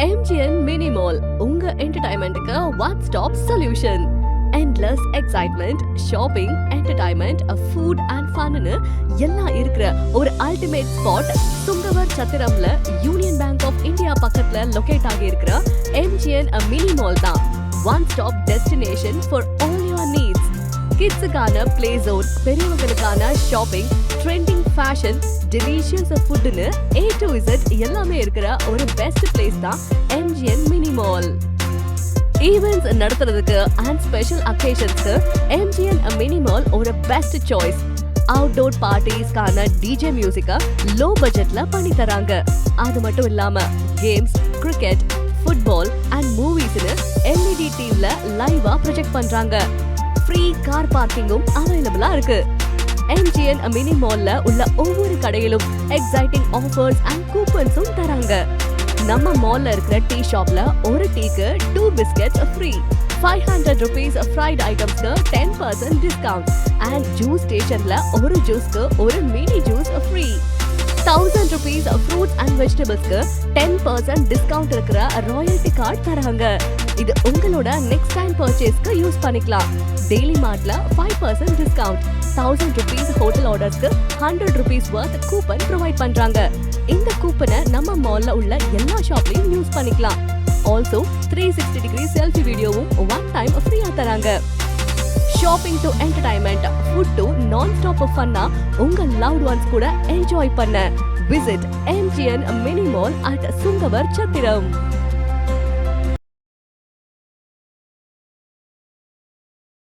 MGN Mini Mall, உங்க என்டர்டைன்மெண்ட்டுக்கு one stop solution. endless excitement, shopping, entertainment, food and fun எல்லாம் இருக்கிற ஒரு அல்டிமேட் ஸ்பாட் சுங்கவர் சத்திரம்ல யூனியன் பேங்க் ஆஃப் இந்தியா பக்கத்துல லொகேட் ஆகி இருக்கிற MGN Mini Mall தான். One stop destination for all your needs. கிட்ஸுக்கான பிளே ஜோன், பெரியவங்களுக்கான ஷாப்பிங், ட்ரெண்டிங் ஃபேஷன், டெலிஷியஸ் ஃபுட்னு A to Z எல்லாமே இருக்கிற ஒரு பெஸ்ட் பிளேஸ் தான் MGN Mini Mall. ஈவென்ட்ஸ் நடத்துறதுக்கு அண்ட் ஸ்பெஷல் அக்கேஷன்ஸ்க்கு MGN Mini Mall ஒரு பெஸ்ட் சாய்ஸ். அவுட்டோர் பார்ட்டிஸ்க்கான DJ மியூசிக்கை லோ பட்ஜெட்ல பண்ணி தராங்க. அது மட்டும் இல்லாம கேம்ஸ், கிரிக்கெட், ஃபுட்பால் அண்ட் மூவிஸ்னு LED டிவில லைவா ப்ரொஜெக்ட் பண்றாங்க. ஃப்ரீ கார் பார்க்கிங்கும் அவைலபிளா இருக்கு. MGN Mini Mallல உள்ள ஒவ்வொரு கடையிலும் எக்ஸைட்டிங் ஆஃபர்ஸ் அண்ட் கூப்பன்ஸும் தராங்க. நம்ம மால்ல இருக்கிற டீ ஷாப்ல ஒரு டீக்கு 2 பிஸ்கெட்ஸ் ஃப்ரீ, 500 rupees ஃப்ரைட் ஐட்டம்ஸ்க்கு 10% டிஸ்கவுண்ட் அண்ட் ஜூஸ் ஸ்டேஷன்ல ஒரு ஜூஸ்க்கு ஒரு mini juice free, 1000 rupees fruits and வெஜிடபிள்ஸ்க்கு 10% டிஸ்கவுண்ட் இருக்கிற ராயல்டி கார்டு தராங்க. இது உங்களோட நெக்ஸ்ட் டைம் பர்ச்சேஸ்க்கு யூஸ் பண்ணிக்கலாம். டெய்லி மார்ட்ல 5% டிஸ்கவுண்ட், 1000 rupees ஹோட்டல் ஆர்டர்ஸ்க்கு 100 rupees வர்த் கூப்பன் ப்ரொவைட் பண்றாங்க. இந்த கூப்பனை நம்ம மால்ல உள்ள எல்லா ஷாப்லயும் யூஸ் பண்ணிக்கலாம். ஆல்சோ 360 டிகிரி செல்ஃபி வீடியோவும் ஒன் டைம் ஃப்ரீயா தராங்க. Shopping to entertainment, food to non stop ஃபன்னா உங்க லவ்ட் ஒன்ஸ் கூட என்ஜாய் பண்ண visit MGN Mini Mall at சுங்கவர் Chathiram.